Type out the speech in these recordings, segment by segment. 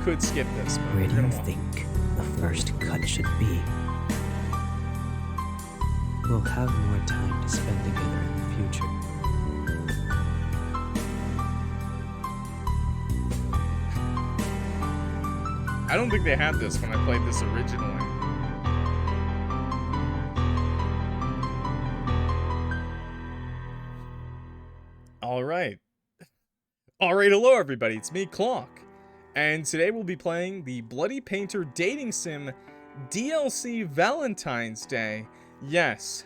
could skip this, but Where we're do you gonna watch. think the first cut should be? We'll have more time to spend together in the future. I don't think they had this when I played this originally. All right. Hello everybody, it's me, Clock. And today we'll be playing the Bloody Painter Dating Sim DLC Valentine's Day. Yes,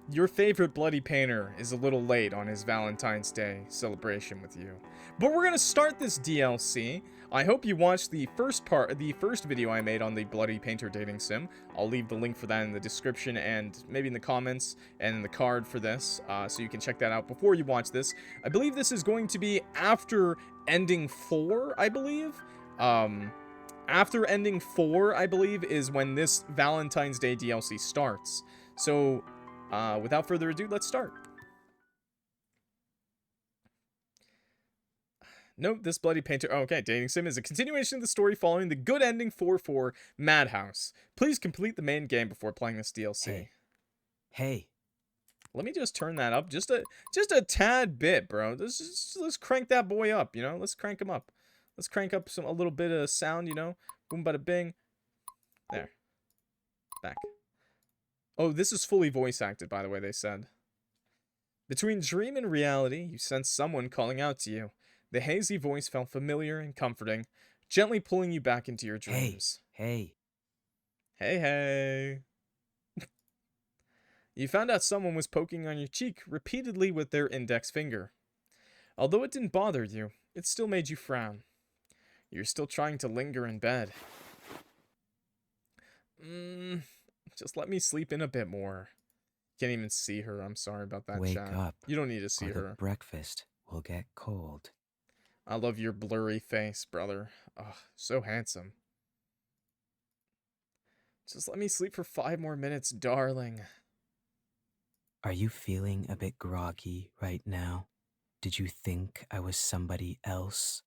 your favorite Bloody Painter is a little late on his Valentine's Day celebration with you. But we're gonna start this DLC. I hope you watched the first video I made on the Bloody Painter Dating Sim. I'll leave the link for that in the description and maybe in the comments and in the card for this, so you can check that out before you watch this. I believe this is going to be after ending 4, I believe. After ending 4, I believe, is when this Valentine's Day DLC starts. So, without further ado, let's start. Note this Bloody Painter. Oh, okay, Dating Sim is a continuation of the story following the good ending 4-4 Madhouse. Please complete the main game before playing this DLC. Hey. Let me just turn that up just a tad bit, bro. Let's crank that boy up, you know? Let's crank him up. Let's crank up a little bit of sound, you know? Boom, bada, bing. There. Back. Oh, this is fully voice acted, by the way, they said. Between dream and reality, you sense someone calling out to you. The hazy voice felt familiar and comforting, gently pulling you back into your dreams. Hey. Hey, hey. You found out someone was poking on your cheek repeatedly with their index finger. Although it didn't bother you, it still made you frown. You're still trying to linger in bed. Just let me sleep in a bit more. Can't even see her. I'm sorry about that, Wake chat. up. You don't need to see her. Breakfast will get cold. I love your blurry face, brother. Oh, so handsome. Just let me sleep for 5 more minutes, darling. Are you feeling a bit groggy right now? Did you think I was somebody else?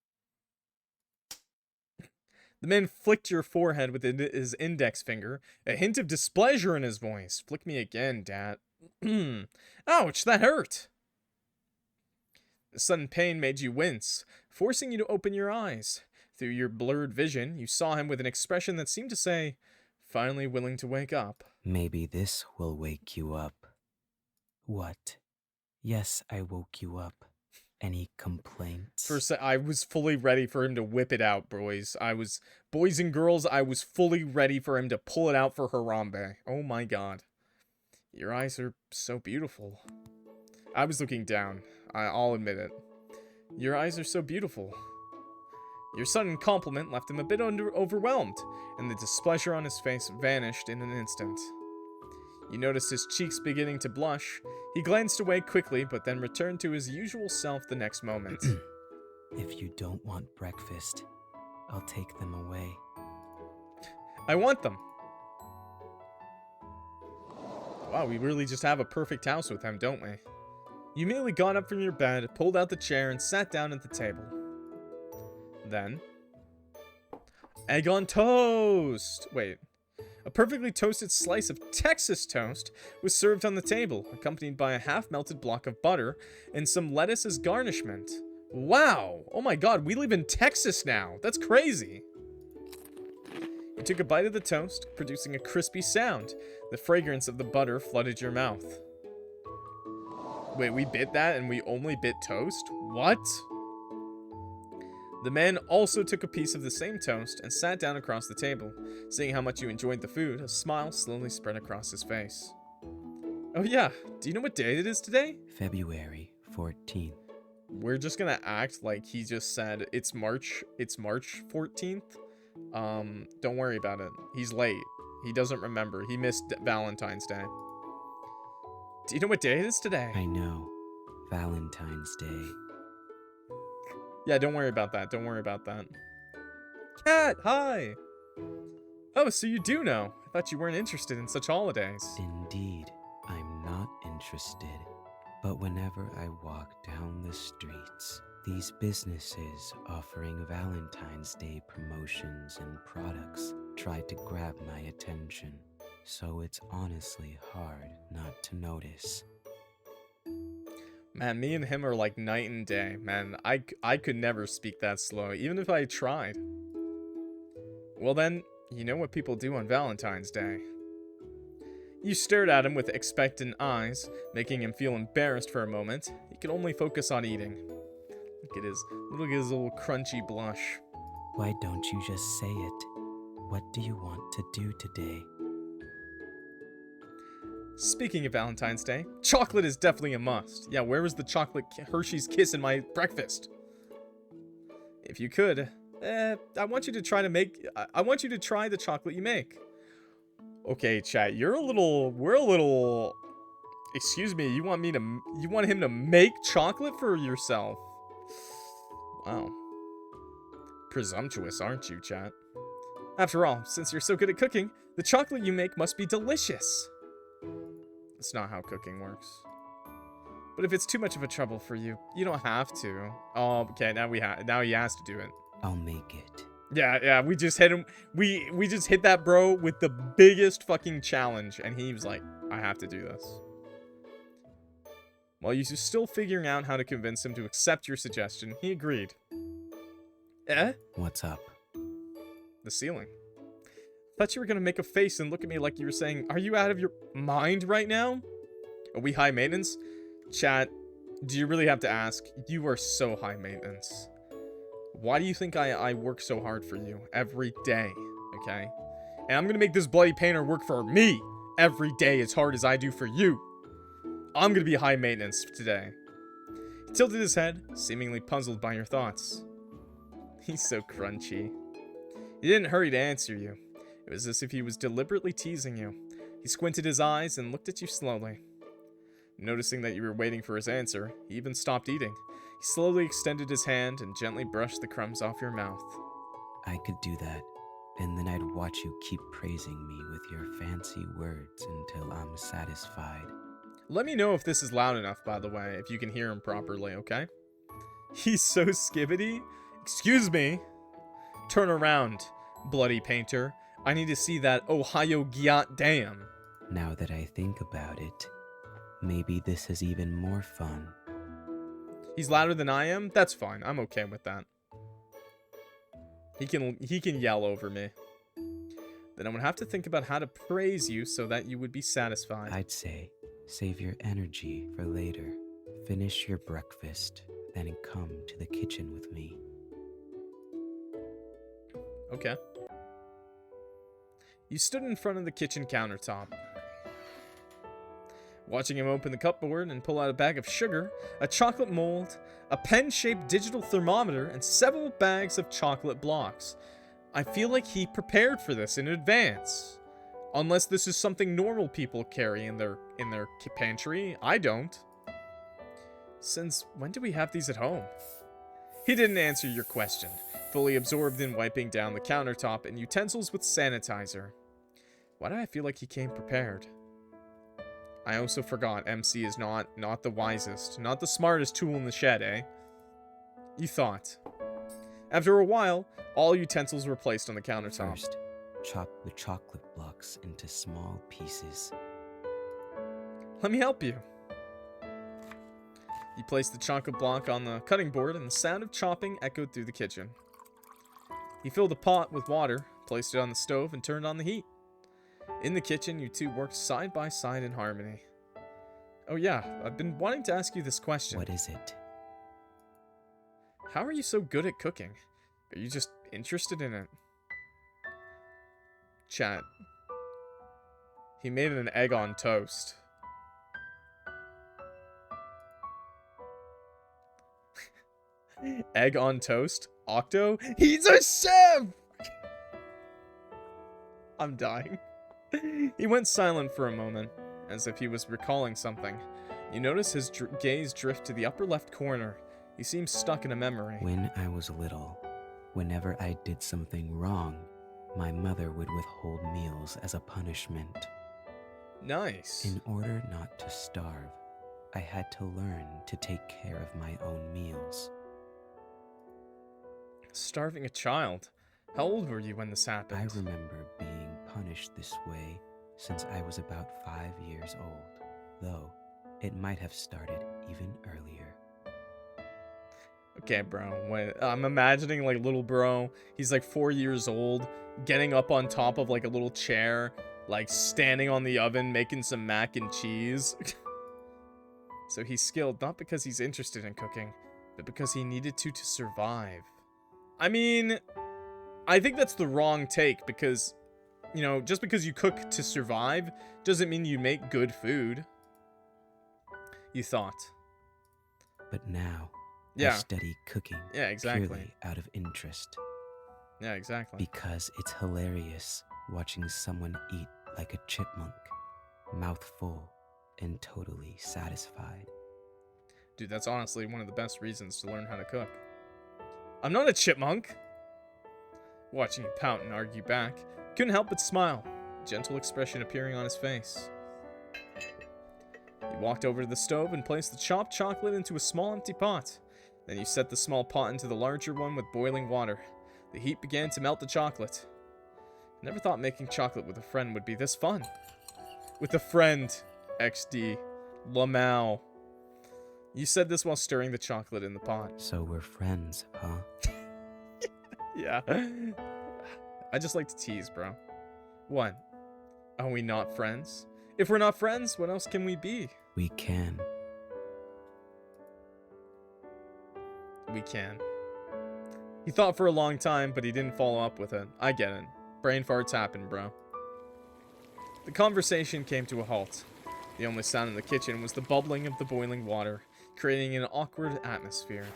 The man flicked your forehead with his index finger, a hint of displeasure in his voice. Flick me again, Dad. Ouch, that hurt. The sudden pain made you wince, forcing you to open your eyes. Through your blurred vision, you saw him with an expression that seemed to say, finally willing to wake up. Maybe this will wake you up. What? Yes, I woke you up. Any complaints? I was fully ready for him to whip it out, boys. Boys and girls, I was fully ready for him to pull it out for Harambe. Oh my god. Your eyes are so beautiful. I was looking down. I'll admit it. Your eyes are so beautiful. Your sudden compliment left him a bit overwhelmed, and the displeasure on his face vanished in an instant. You noticed his cheeks beginning to blush. He glanced away quickly, but then returned to his usual self the next moment. If you don't want breakfast, I'll take them away. I want them. Wow, we really just have a perfect house with him, don't we? You immediately got up from your bed, pulled out the chair, and sat down at the table. Then, egg on toast! Wait. A perfectly toasted slice of Texas toast was served on the table, accompanied by a half-melted block of butter and some lettuce as garnishment. Wow! Oh my god, we live in Texas now! That's crazy! You took a bite of the toast, producing a crispy sound. The fragrance of the butter flooded your mouth. Wait, we bit that and we only bit toast? What? The man also took a piece of the same toast and sat down across the table. Seeing how much you enjoyed the food, a smile slowly spread across his face. Oh yeah, do you know what day it is today? February 14th. We're just gonna act like he just said it's March 14th. Don't worry about it. He's late. He doesn't remember. He missed Valentine's Day. Do you know what day it is today? I know. Valentine's Day. Yeah, don't worry about that. Don't worry about that. Cat, hi! Oh, so you do know. I thought you weren't interested in such holidays. Indeed, I'm not interested. But whenever I walk down the streets, These businesses offering Valentine's Day promotions and products tried to grab my attention, so it's honestly hard not to notice. Man, me and him are like night and day. Man, I could never speak that slow, even if I tried. Well then, you know what people do on Valentine's Day. You stared at him with expectant eyes, making him feel embarrassed for a moment. He could only focus on eating. Look at his little crunchy blush. Why don't you just say it? What do you want to do today? Speaking of Valentine's Day, chocolate is definitely a must. Yeah, where was the chocolate Hershey's Kiss in my breakfast? If you could, I want you to try the chocolate you make. Okay, chat, we're a little, excuse me, you want him to make chocolate for yourself? Wow. Presumptuous, aren't you, chat? After all, since you're so good at cooking, the chocolate you make must be delicious. That's not how cooking works. But if it's too much of a trouble for you, you don't have to. Oh, okay, now he has to do it. I'll make it. Yeah, we just hit him. We just hit that bro with the biggest fucking challenge, and he was like, I have to do this. While you're still figuring out how to convince him to accept your suggestion, he agreed. What's up? The ceiling. Thought you were gonna make a face and look at me like you were saying, are you out of your mind right now? Are we high maintenance? Chat, do you really have to ask? You are so high maintenance. Why do you think I work so hard for you every day, okay? And I'm gonna make this bloody painter work for me every day as hard as I do for you. I'm gonna be high maintenance today. He tilted his head, seemingly puzzled by your thoughts. He's so crunchy. He didn't hurry to answer you. It was as if he was deliberately teasing you. He squinted his eyes and looked at you slowly. Noticing that you were waiting for his answer, he even stopped eating. He slowly extended his hand and gently brushed the crumbs off your mouth. I could do that, and then I'd watch you keep praising me with your fancy words until I'm satisfied. Let me know if this is loud enough, by the way, if you can hear him properly, okay? He's so skibbity. Excuse me. Turn around, bloody painter. I need to see that Ohio Gyat Dam. Now that I think about it, maybe this is even more fun. He's louder than I am? That's fine. I'm okay with that. He can yell over me. Then I would have to think about how to praise you so that you would be satisfied. I'd say, save your energy for later. Finish your breakfast, then come to the kitchen with me. Okay. You stood in front of the kitchen countertop, watching him open the cupboard and pull out a bag of sugar, a chocolate mold, a pen-shaped digital thermometer, and several bags of chocolate blocks. I feel like he prepared for this in advance. Unless this is something normal people carry in their pantry. I don't. Since when do we have these at home? He didn't answer your question, fully absorbed in wiping down the countertop and utensils with sanitizer. Why do I feel like he came prepared? I also forgot MC is not the wisest, not the smartest tool in the shed, eh? You thought. After a while, all utensils were placed on the countertop. First, chop the chocolate blocks into small pieces. Let me help you. He placed the chocolate block on the cutting board and the sound of chopping echoed through the kitchen. He filled a pot with water, placed it on the stove, and turned on the heat. In the kitchen, you two worked side by side in harmony. Oh yeah, I've been wanting to ask you this question. What is it? How are you so good at cooking? Are you just interested in it? Chat. He made an egg on toast. Egg on toast? Octo? He's a chef! I'm dying. He went silent for a moment, as if he was recalling something. You notice his gaze drift to the upper left corner. He seems stuck in a memory. When I was little, whenever I did something wrong, my mother would withhold meals as a punishment. Nice. In order not to starve, I had to learn to take care of my own meals. Starving a child? How old were you when this I happened? remember being punished this way since I was about 5 years old, though it might have started even earlier. Okay, bro. When I'm imagining like little bro, he's like 4 years old, getting up on top of like a little chair, like standing on the oven making some mac and cheese. So he's skilled not because he's interested in cooking, but because he needed to survive. I mean, I think that's the wrong take because, you know, just because you cook to survive doesn't mean you make good food. You thought. But now, I Yeah. study cooking Yeah, exactly. purely out of interest. Yeah, exactly. Because it's hilarious watching someone eat like a chipmunk, mouth full and totally satisfied. Dude, that's honestly one of the best reasons to learn how to cook. I'm not a chipmunk. Watching him pout and argue back, couldn't help but smile, a gentle expression appearing on his face. You walked over to the stove and placed the chopped chocolate into a small empty pot. Then you set the small pot into the larger one with boiling water. The heat began to melt the chocolate. Never thought making chocolate with a friend would be this fun. With a friend, XD, Lamau. You said this while stirring the chocolate in the pot. So we're friends, huh? Yeah. I just like to tease, bro. What? Are we not friends? If we're not friends, what else can we be? We can. We can. He thought for a long time, but he didn't follow up with it. I get it. Brain farts happen, bro. The conversation came to a halt. The only sound in the kitchen was the bubbling of the boiling water, creating an awkward atmosphere.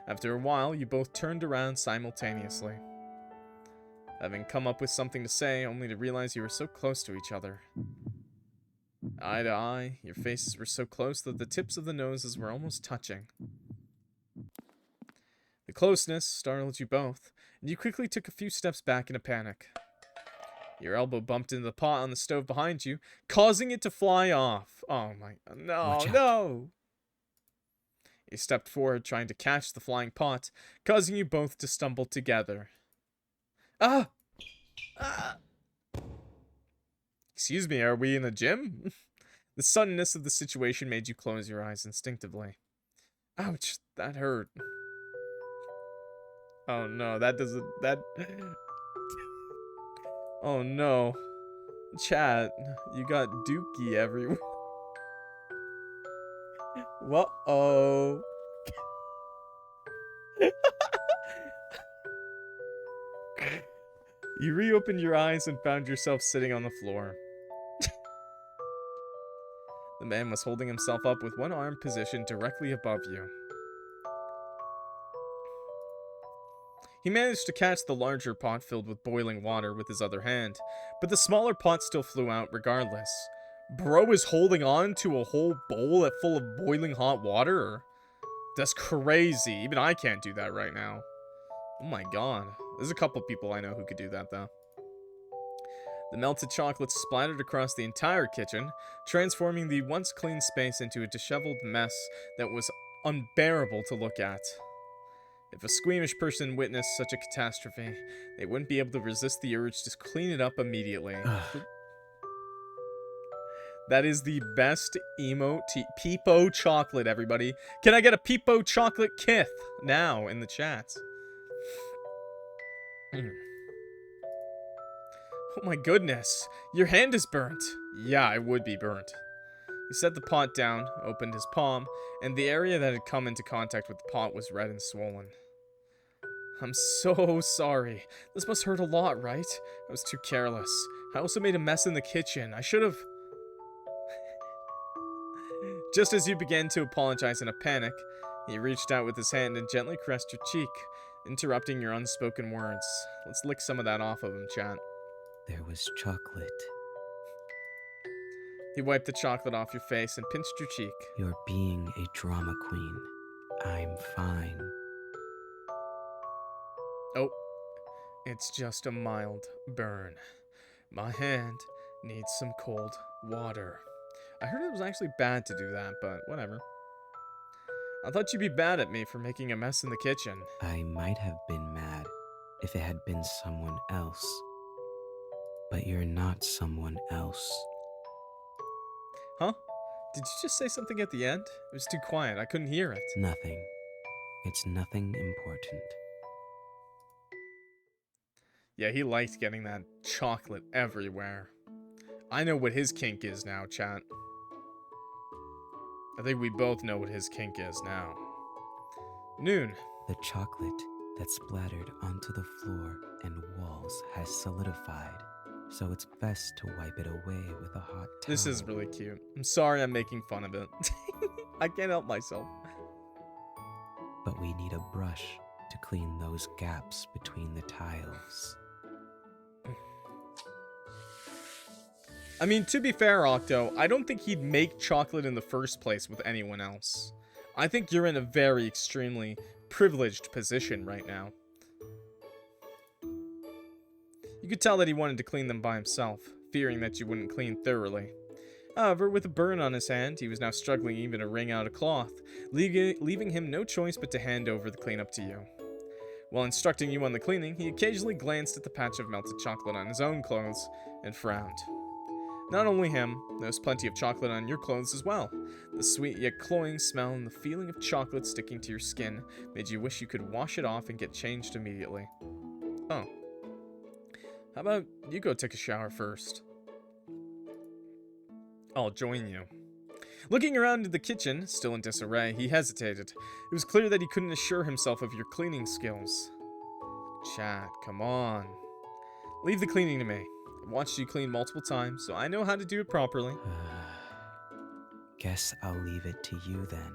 After a while, you both turned around simultaneously, having come up with something to say, only to realize you were so close to each other. Eye to eye, your faces were so close that the tips of the noses were almost touching. The closeness startled you both, and you quickly took a few steps back in a panic. Your elbow bumped into the pot on the stove behind you, causing it to fly off. Oh my, no, no! You stepped forward, trying to catch the flying pot, causing you both to stumble together. Ah! Ah! Excuse me, are we in a gym? The suddenness of the situation made you close your eyes instinctively. Ouch, that hurt. Oh no, that doesn't, that... Oh no. Chat, you got dookie everywhere. Whoa-oh. You reopened your eyes and found yourself sitting on the floor. The man was holding himself up with one arm positioned directly above you. He managed to catch the larger pot filled with boiling water with his other hand, but the smaller pot still flew out regardless. Bro is holding on to a whole bowl full of boiling hot water? That's crazy. Even I can't do that right now. Oh my god. There's a couple people I know who could do that, though. The melted chocolate splattered across the entire kitchen, transforming the once clean space into a disheveled mess that was unbearable to look at. If a squeamish person witnessed such a catastrophe, they wouldn't be able to resist the urge to clean it up immediately. That is the best emote. Peepo chocolate, everybody. Can I get a Peepo chocolate kith now in the chat? Oh my goodness, your hand is burnt. Yeah, it would be burnt. He set the pot down, opened his palm, and the area that had come into contact with the pot was red and swollen. I'm so sorry. This must hurt a lot, right? I was too careless. I also made a mess in the kitchen. I should have... Just as you began to apologize in a panic, he reached out with his hand and gently caressed your cheek, interrupting your unspoken words. Let's lick some of that off of him, chat. There was chocolate. He wiped the chocolate off your face and pinched your cheek. You're being a drama queen. I'm fine. Oh, it's just a mild burn. My hand needs some cold water. I heard it was actually bad to do that, but whatever. I thought you'd be mad at me for making a mess in the kitchen. I might have been mad if it had been someone else. But you're not someone else. Huh? Did you just say something at the end? It was too quiet. I couldn't hear it. Nothing. It's nothing important. Yeah, he liked getting that chocolate everywhere. I know what his kink is now, chat. I think we both know what his kink is now. Noon. The chocolate that splattered onto the floor and walls has solidified, so it's best to wipe it away with a hot towel. This is really cute. I'm sorry I'm making fun of it. I can't help myself. But we need a brush to clean those gaps between the tiles. I mean, to be fair, Octo, I don't think he'd make chocolate in the first place with anyone else. I think you're in a very extremely privileged position right now. You could tell that he wanted to clean them by himself, fearing that you wouldn't clean thoroughly. However, with a burn on his hand, he was now struggling even to wring out a cloth, leaving him no choice but to hand over the cleanup to you. While instructing you on the cleaning, he occasionally glanced at the patch of melted chocolate on his own clothes and frowned. Not only him, there was plenty of chocolate on your clothes as well. The sweet yet cloying smell and the feeling of chocolate sticking to your skin made you wish you could wash it off and get changed immediately. Oh. How about you go take a shower first? I'll join you. Looking around the kitchen, still in disarray, he hesitated. It was clear that he couldn't assure himself of your cleaning skills. Chat, come on. Leave the cleaning to me. I've watched you clean multiple times, so I know how to do it properly. Guess I'll leave it to you then.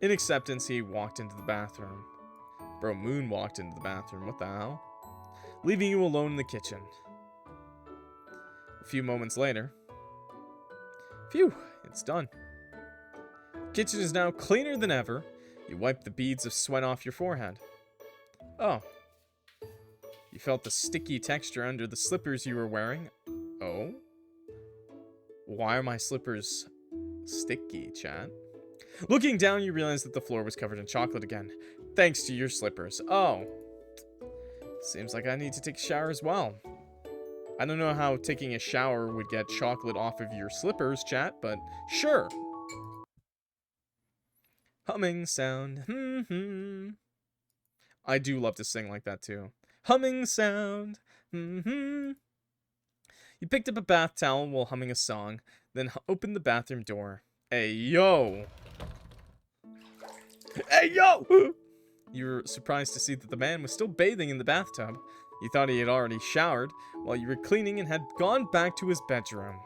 In acceptance, he walked into the bathroom. Bro, Moon walked into the bathroom. What the hell? Leaving you alone in the kitchen. A few moments later. Phew, it's done. The kitchen is now cleaner than ever. You wipe the beads of sweat off your forehead. Oh. You felt the sticky texture under the slippers you were wearing. Oh? Why are my slippers sticky, chat? Looking down, you realize that the floor was covered in chocolate again. Thanks to your slippers. Oh. Seems like I need to take a shower as well. I don't know how taking a shower would get chocolate off of your slippers, chat, but sure. Humming sound. I do love to sing like that too. Humming sound. You picked up a bath towel while humming a song, then opened the bathroom door. Hey, yo! Hey, yo! You were surprised to see that the man was still bathing in the bathtub. You thought he had already showered while you were cleaning and had gone back to his bedroom.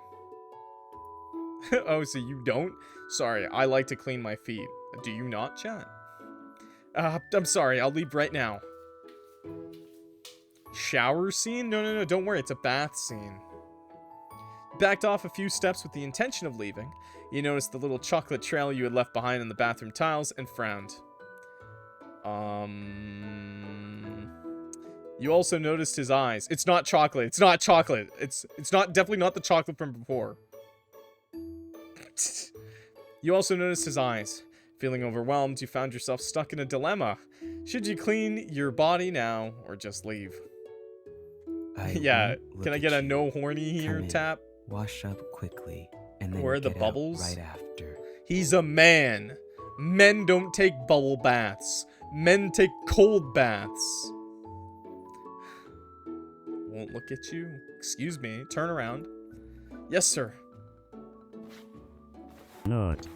Oh, so you don't? Sorry, I like to clean my feet. Do you not, chat? I'm sorry, I'll leave right now. Shower scene? No, don't worry, it's a bath scene. Backed off a few steps with the intention of leaving. You noticed the little chocolate trail you had left behind on the bathroom tiles and frowned. You also noticed his eyes. It's not chocolate. It's not chocolate. It's definitely not the chocolate from before. You also noticed his eyes. Feeling overwhelmed, you found yourself stuck in a dilemma. Should you clean your body now or just leave? Yeah, can I get a no horny here tap? Wash up quickly and then where are the get bubbles? out right after. He's a man. Men don't take bubble baths. Men take cold baths. Won't look at you. Excuse me. Turn around. Yes, sir. Not.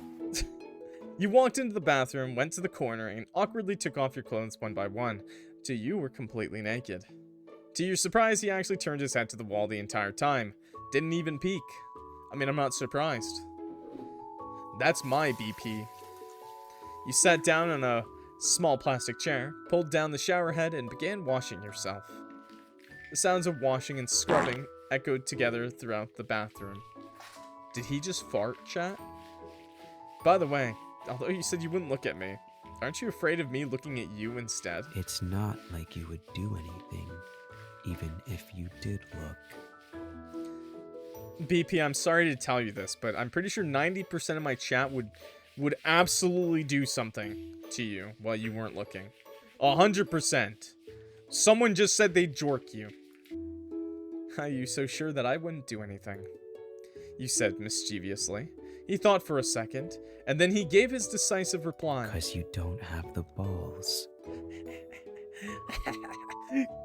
You walked into the bathroom, went to the corner, and awkwardly took off your clothes one by one, till you were completely naked. To your surprise, he actually turned his head to the wall the entire time. Didn't even peek. I mean, I'm not surprised. That's my BP. You sat down on a small plastic chair, pulled down the shower head, and began washing yourself. The sounds of washing and scrubbing echoed together throughout the bathroom. Did he just fart, chat? By the way, although you said you wouldn't look at me, aren't you afraid of me looking at you instead? It's not like you would do anything, even if you did look. BP, I'm sorry to tell you this, but I'm pretty sure 90% of my chat would would absolutely do something to you while you weren't looking. 100%. Someone just said they'd jork you. Are you so sure that I wouldn't do anything? You said mischievously. He thought for a second, and then he gave his decisive reply. Because you don't have the balls.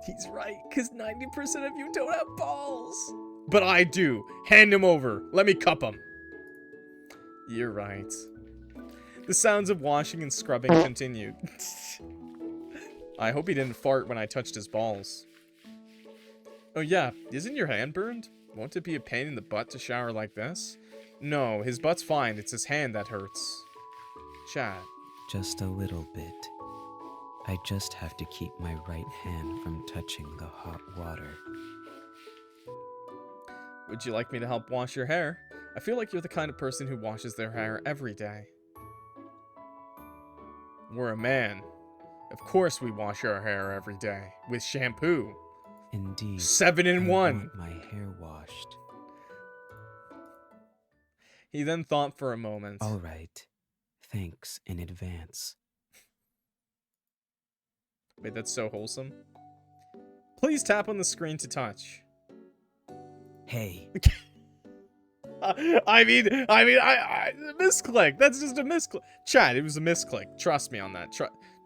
He's right, because 90% of you don't have balls. But I do. Hand him over. Let me cup him. You're right. The sounds of washing and scrubbing continued. I hope he didn't fart when I touched his balls. Oh yeah, isn't your hand burned? Won't it be a pain in the butt to shower like this? No, his butt's fine. It's his hand that hurts. Chat. Just a little bit. I just have to keep my right hand from touching the hot water. Would you like me to help wash your hair? I feel like you're the kind of person who washes their hair every day. We're a man. Of course we wash our hair every day. With shampoo. Indeed. 7 in 1. I want my hair washed. He then thought for a moment. All right. Thanks in advance. Wait, that's so wholesome. Please tap on the screen to touch. Hey. I misclick. That's just a misclick. Chat, it was a misclick. Trust me on that.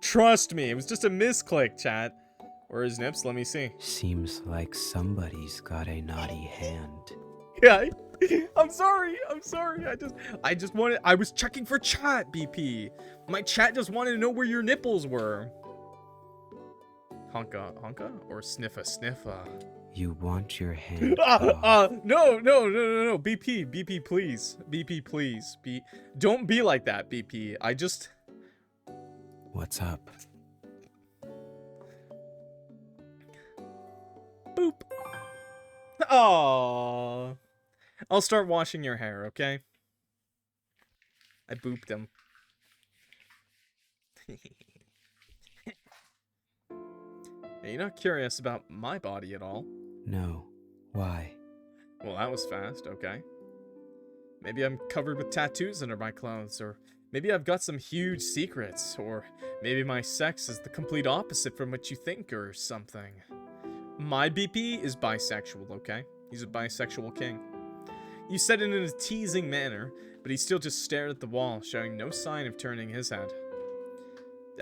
Trust me, it was just a misclick, chat. Where is Nips? Let me see. Seems like somebody's got a naughty hand. Yeah, I'm sorry. I was checking for chat, BP. My chat just wanted to know where your nipples were. Honka? Or sniffa? You want your hand No, BP, please. BP, please. Don't be like that, BP. What's up? Boop. Aww. I'll start washing your hair, okay? I booped him. Are you not curious about my body at all? No. Why? Well, that was fast, okay. Maybe I'm covered with tattoos under my clothes, or maybe I've got some huge secrets, or maybe my sex is the complete opposite from what you think or something. My BP is bisexual, okay? He's a bisexual king. You said it in a teasing manner, but he still just stared at the wall, showing no sign of turning his head.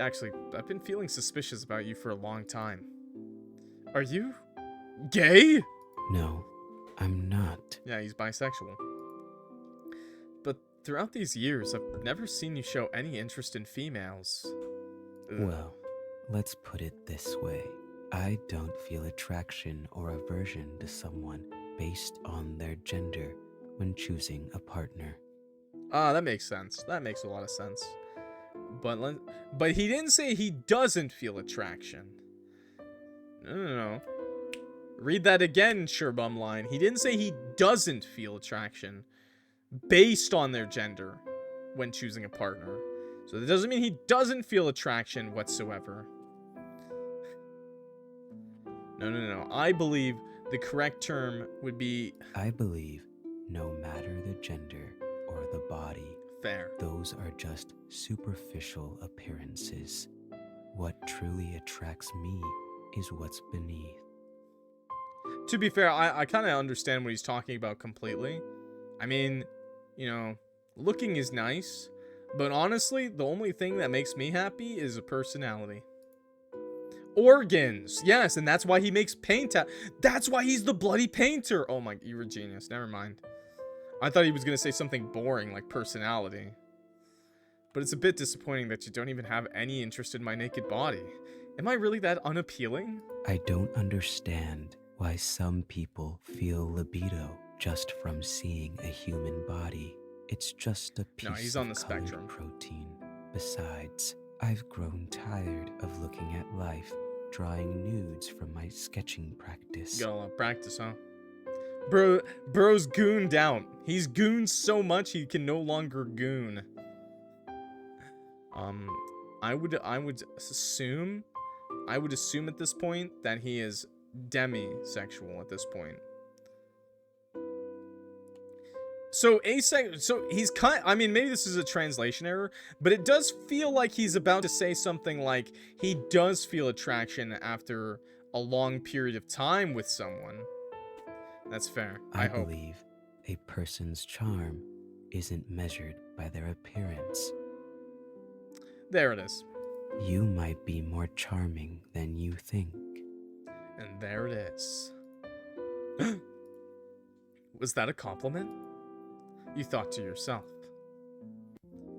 Actually, I've been feeling suspicious about you for a long time. Are you gay? No, I'm not. Yeah, he's bisexual. But throughout these years, I've never seen you show any interest in females. Ugh. Well, let's put it this way. I don't feel attraction or aversion to someone based on their gender when choosing a partner. Ah, that makes sense. That makes a lot of sense. But he didn't say he doesn't feel attraction. No. Read that again, Sherbumline. He didn't say he doesn't feel attraction based on their gender when choosing a partner. So that doesn't mean he doesn't feel attraction whatsoever. No. I believe the correct term would be... I believe no matter the gender or the body, fair. Those are just superficial appearances. What truly attracts me is what's beneath. To be fair, I kind of understand what he's talking about completely. I mean, you know, looking is nice, but honestly, the only thing that makes me happy is a personality. Organs, yes, and that's why he makes paint. That's why he's the bloody painter. Oh my, you're a genius. Never mind. I thought he was gonna say something boring like personality. But it's a bit disappointing that you don't even have any interest in my naked body. Am I really that unappealing? I don't understand why some people feel libido just from seeing a human body. It's just a piece he's on the of spectrum. Protein. Besides, I've grown tired of looking at life, drawing nudes from my sketching practice. You got a lot of practice, huh? Bro's gooned out. He's gooned so much he can no longer goon. I would assume at this point that he is demisexual at this point. So he's I mean, maybe this is a translation error, but it does feel like he's about to say something like he does feel attraction after a long period of time with someone. That's fair. I hope. believe a person's charm isn't measured by their appearance. There it is. You might be more charming than you think. And there it is. Was that a compliment? You thought to yourself.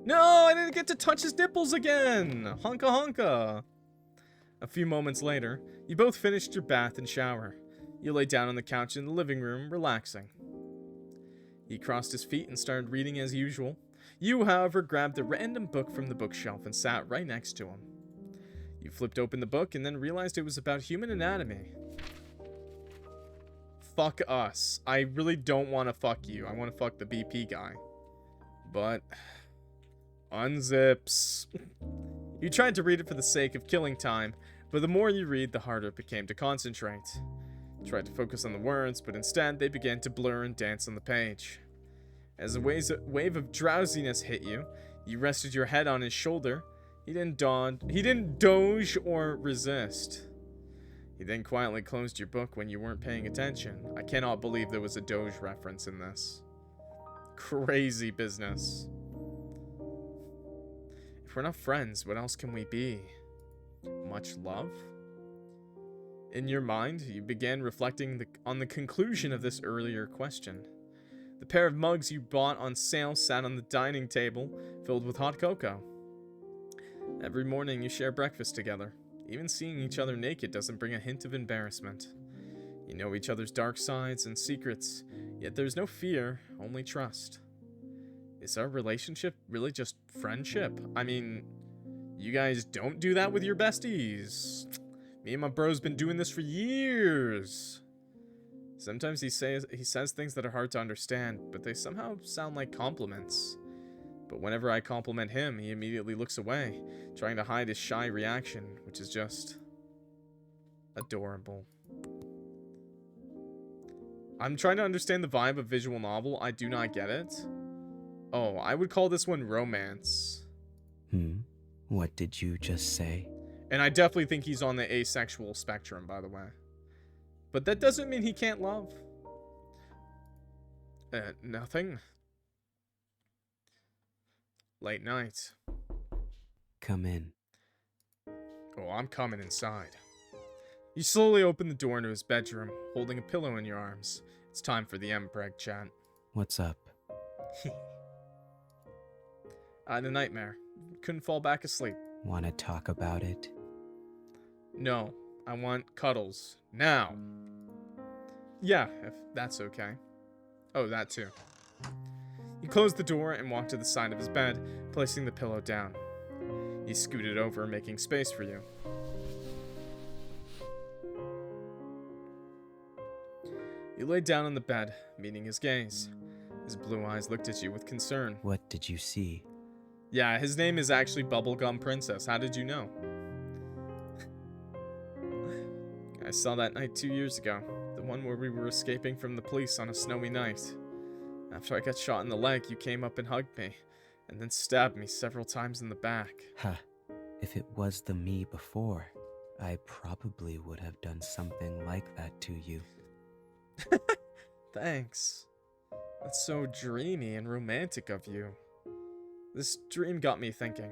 No, I didn't get to touch his nipples again! Honka honka! A few moments later, you both finished your bath and shower. You lay down on the couch in the living room, relaxing. He crossed his feet and started reading as usual. You, however, grabbed a random book from the bookshelf and sat right next to him. You flipped open the book and then realized it was about human anatomy. Fuck us. I really don't want to fuck you. I want to fuck the BP guy. But... unzips. You tried to read it for the sake of killing time, but the more you read, the harder it became to concentrate. You tried to focus on the words, but instead they began to blur and dance on the page. As a wave of drowsiness hit you, you rested your head on his shoulder. He didn't doge or resist. He then quietly closed your book when you weren't paying attention. I cannot believe there was a Doge reference in this. Crazy business. If we're not friends, what else can we be? Much love? In your mind, you began reflecting on the conclusion of this earlier question. The pair of mugs you bought on sale sat on the dining table, filled with hot cocoa. Every morning you share breakfast together. Even seeing each other naked doesn't bring a hint of embarrassment. You know each other's dark sides and secrets, yet there's no fear, only trust. Is our relationship really just friendship? I mean, you guys don't do that with your besties. Me and my bro's been doing this for years. Sometimes he says things that are hard to understand, but they somehow sound like compliments. But whenever I compliment him, he immediately looks away, trying to hide his shy reaction, which is just adorable. I'm trying to understand the vibe of visual novel. I do not get it. Oh, I would call this one romance. What did you just say? And I definitely think he's on the asexual spectrum, by the way. But that doesn't mean he can't love. Nothing. Late night. Come in. Oh, I'm coming inside. You slowly open the door into his bedroom, holding a pillow in your arms. It's time for the MPreg chat. What's up? I had a nightmare. Couldn't fall back asleep. Wanna talk about it? No, I want cuddles. Now. Yeah, if that's okay. Oh, that too. He closed the door and walked to the side of his bed, placing the pillow down. He scooted over, making space for you. You laid down on the bed, meeting his gaze. His blue eyes looked at you with concern. What did you see? Yeah, his name is actually Bubblegum Princess. How did you know? I saw that night 2 years ago. The one where we were escaping from the police on a snowy night. After I got shot in the leg, you came up and hugged me, and then stabbed me several times in the back. If it was the me before, I probably would have done something like that to you. Thanks. That's so dreamy and romantic of you. This dream got me thinking.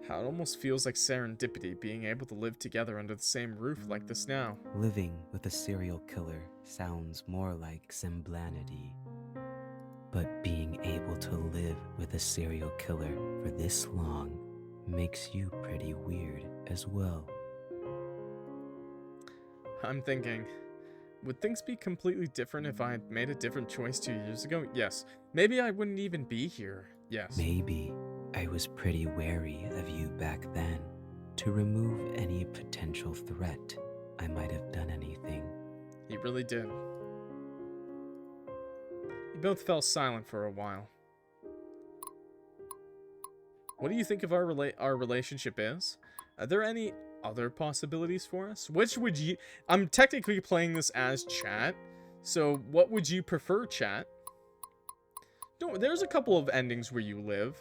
How it almost feels like serendipity being able to live together under the same roof like this now. Living with a serial killer sounds more like semblanity. But being able to live with a serial killer for this long makes you pretty weird as well. I'm thinking, would things be completely different if I had made a different choice 2 years ago? Yes. Maybe I wouldn't even be here. Yes. Maybe I was pretty wary of you back then. To remove any potential threat, I might have done anything. He really did. You both fell silent for a while. What do you think of our relationship is? Are there any other possibilities for us? Which would you... I'm technically playing this as chat, so what would you prefer, chat? There's a couple of endings where you live.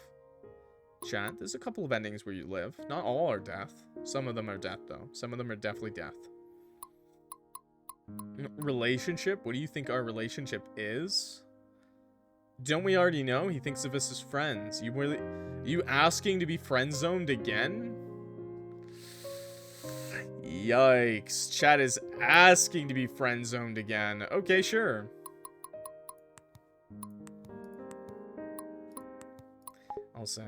Chat, there's a couple of endings where you live. Not all are death. Some of them are death, though. Some of them are definitely death. Relationship? What do you think our relationship is? Don't we already know? He thinks of us as friends. You asking to be friend zoned again? Yikes. Chat is asking to be friend zoned again. Okay, sure. I'll save.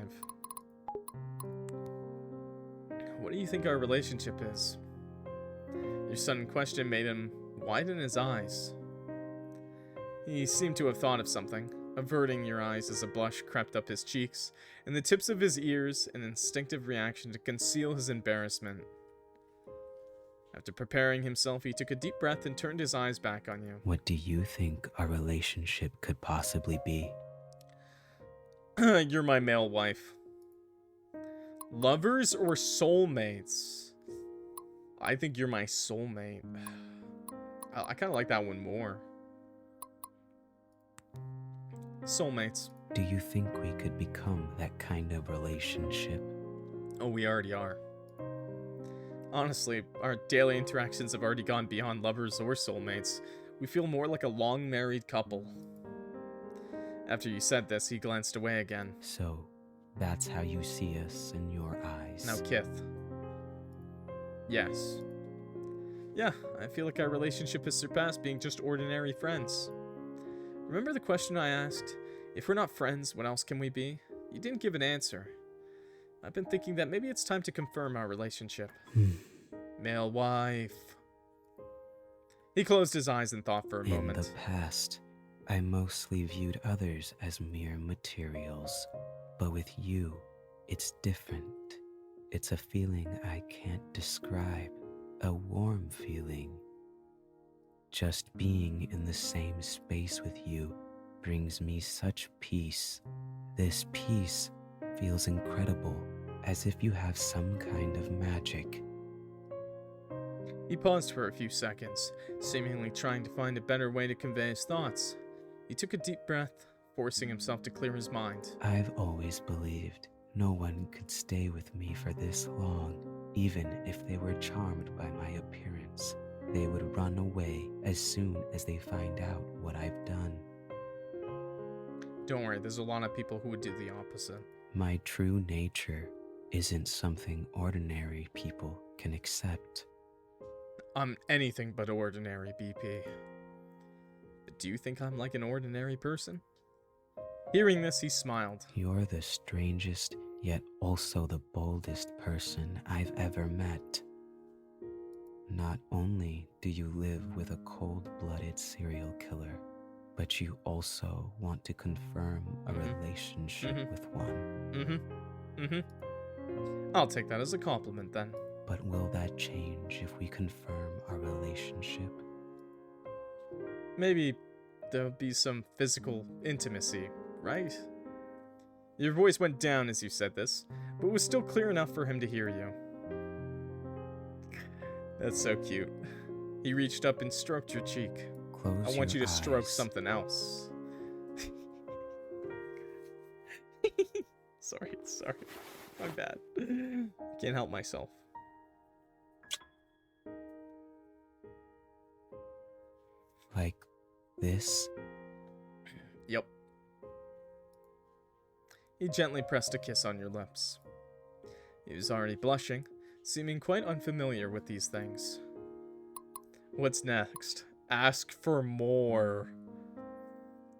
What do you think our relationship is? Your sudden question made him widen his eyes. He seemed to have thought of something, averting your eyes as a blush crept up his cheeks, and the tips of his ears, an instinctive reaction to conceal his embarrassment. After preparing himself, he took a deep breath and turned his eyes back on you. What do you think our relationship could possibly be? You're my male wife. Lovers or soulmates? I think you're my soulmate. I kind of like that one more. Soulmates. Do you think we could become that kind of relationship? Oh, we already are. Honestly, our daily interactions have already gone beyond lovers or soulmates. We feel more like a long-married couple. After you said this, he glanced away again. So, that's how you see us in your eyes. Now, Kith. Yes. Yeah, I feel like our relationship has surpassed being just ordinary friends. Remember the question I asked? If we're not friends, what else can we be? You didn't give an answer. I've been thinking that maybe it's time to confirm our relationship. Male wife. He closed his eyes and thought for a moment. In the past, I mostly viewed others as mere materials. But with you, it's different. It's a feeling I can't describe. A warm feeling. Just being in the same space with you brings me such peace. This peace feels incredible, as if you have some kind of magic. He paused for a few seconds, seemingly trying to find a better way to convey his thoughts. He took a deep breath, forcing himself to clear his mind. I've always believed no one could stay with me for this long, even if they were charmed by my appearance. They would run away as soon as they find out what I've done. Don't worry, there's a lot of people who would do the opposite. My true nature isn't something ordinary people can accept. I'm anything but ordinary, BP. But do you think I'm like an ordinary person? Hearing this, he smiled. You're the strangest, yet also the boldest person I've ever met. Not only do you live with a cold-blooded serial killer, but you also want to confirm a relationship with one. I'll take that as a compliment then. But will that change if we confirm our relationship? Maybe there'll be some physical intimacy, right? Your voice went down as you said this, but was still clear enough for him to hear you. That's so cute. He reached up and stroked your cheek. Close I want you to your stroke eyes. something else. Sorry. My bad. Can't help myself. Like this? Yep. He gently pressed a kiss on your lips. He was already blushing, seeming quite unfamiliar with these things. What's next? Ask for more.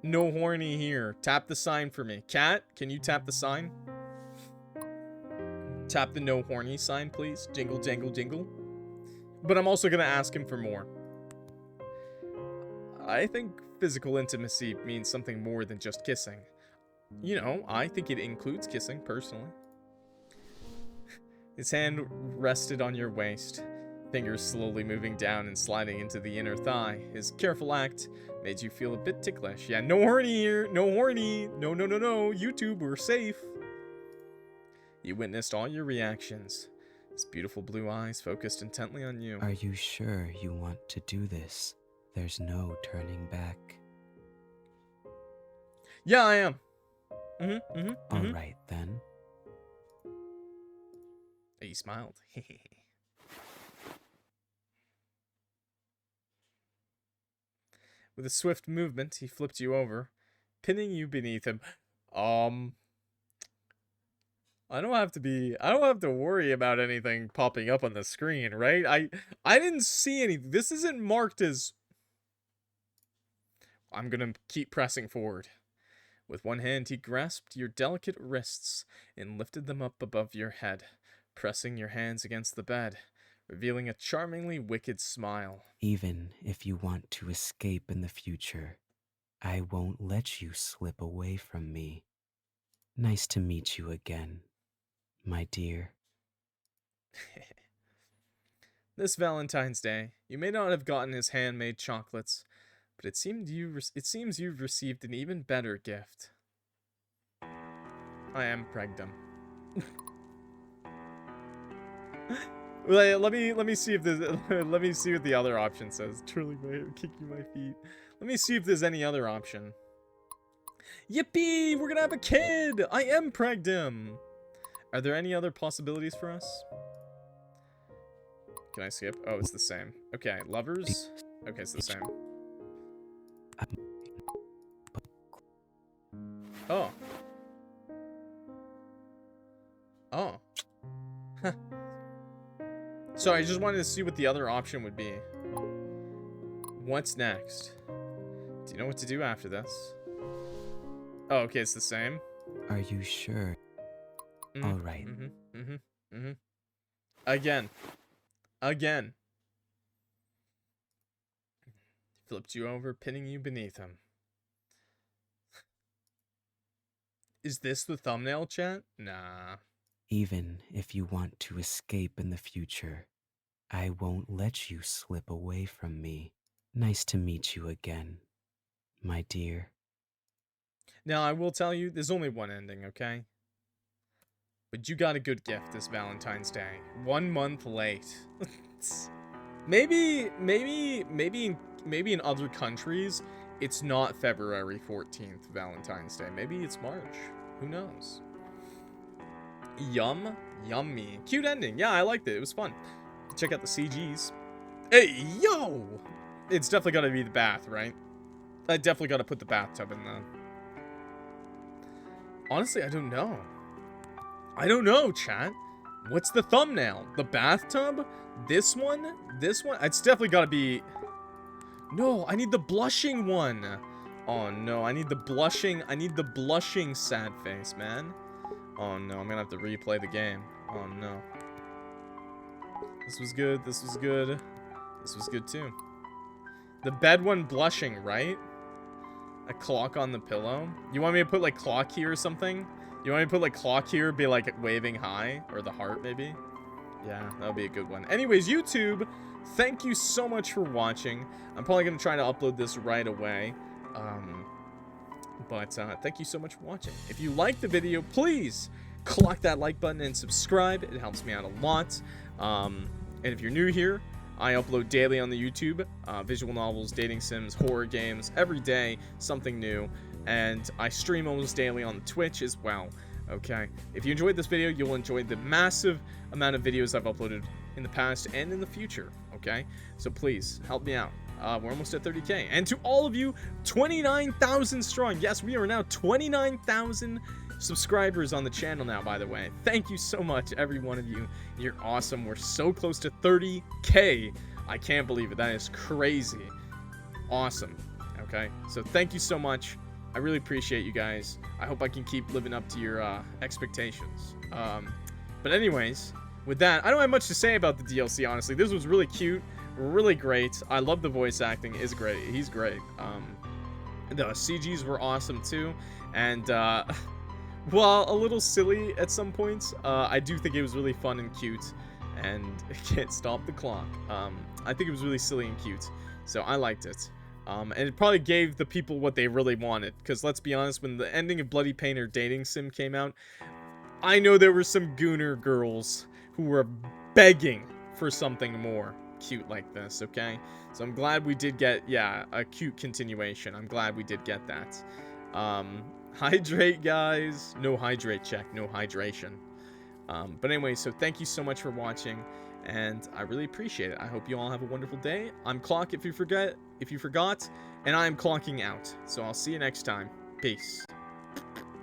No horny here. Tap the sign for me. Cat, can you tap the sign? Tap the no horny sign, please. Jingle, jangle, jingle. But I'm also going to ask him for more. I think physical intimacy means something more than just kissing. You know, I think it includes kissing, personally. His hand rested on your waist, fingers slowly moving down and sliding into the inner thigh. His careful act made you feel a bit ticklish. Yeah, no horny here. No horny. No. YouTube, we're safe. You witnessed all your reactions. His beautiful blue eyes focused intently on you. Are you sure you want to do this? There's no turning back. Yeah, I am. All right, then. He smiled. With a swift movement, he flipped you over, pinning you beneath him. I don't have to worry about anything popping up on the screen, right? I didn't see anything. This isn't marked as... I'm gonna keep pressing forward. With one hand, he grasped your delicate wrists and lifted them up above your head, pressing your hands against the bed, revealing a charmingly wicked smile. Even if you want to escape in the future, I won't let you slip away from me. Nice to meet you again, my dear. This Valentine's Day, you may not have gotten his handmade chocolates, but it seems you've received an even better gift. I am Pregdom. Let me see if there's let me see what the other option says. Twirling my hair, kicking my feet. Let me see if there's any other option. Yippee! We're gonna have a kid! I am Pregdom! Are there any other possibilities for us? Can I skip? Oh, it's the same. Okay, lovers? Okay, it's the same. Oh. Oh. Huh. Sorry, I just wanted to see what the other option would be. What's next? Do you know what to do after this? Oh, okay, it's the same. Are you sure? All right. Again. Flipped you over, pinning you beneath him. Is this the thumbnail, chat? Nah. Even if you want to escape in the future, I won't let you slip away from me. Nice to meet you again, my dear. Now, I will tell you, there's only one ending, okay? But you got a good gift this Valentine's Day. 1 month late. maybe in other countries, it's not February 14th, Valentine's Day. Maybe it's March. Who knows? Yummy. Cute ending. Yeah, I liked it. It was fun. Check out the CGs. Hey, yo! It's definitely got to be the bath, right? I definitely got to put the bathtub in the... Honestly, I don't know. I don't know, chat. What's the thumbnail? The bathtub? This one? This one? It's definitely got to be... No, I need the blushing one. Oh, no. I need the blushing sad face, man. Oh, no. I'm gonna have to replay the game. Oh, no. This was good. This was good. This was good, too. The bed one blushing, right? A clock on the pillow. You want me to put, like, clock here or something? You want me to put, like, clock here, be, like, waving high? Or the heart, maybe? Yeah, that would be a good one. Anyways, YouTube, thank you so much for watching. I'm probably going to try to upload this right away. Thank you so much for watching. If you liked the video, please click that like button and subscribe. It helps me out a lot. And if you're new here, I upload daily on the YouTube, visual novels, dating sims, horror games, every day, something new. And I stream almost daily on the Twitch as well, okay? If you enjoyed this video, you'll enjoy the massive amount of videos I've uploaded in the past and in the future, okay? So please, help me out. We're almost at 30K. And to all of you, 29,000 strong. Yes, we are now 29,000 subscribers on the channel now, by the way. Thank you so much, every one of you. You're awesome. We're so close to 30K. I can't believe it. That is crazy. Awesome. Okay? So thank you so much. I really appreciate you guys. I hope I can keep living up to your expectations. But anyways, with that, I don't have much to say about the DLC, honestly. This was really cute. Really great. I love the voice acting. Is great. He's great. The CGs were awesome too. And while a little silly at some points, I do think it was really fun and cute. And I can't stop the clock. I think it was really silly and cute. So I liked it. And it probably gave the people what they really wanted. Because let's be honest, when the ending of Bloody Painter Dating Sim came out, I know there were some gooner girls who were begging for something more cute like this, okay? So I'm glad we did get, yeah, a cute continuation. I'm glad we did get that. Hydrate, guys. No hydrate check. No hydration. But anyway, so thank you so much for watching, and I really appreciate it. I hope you all have a wonderful day. I'm Clock if you forgot, and I'm clocking out. So I'll see you next time. Peace.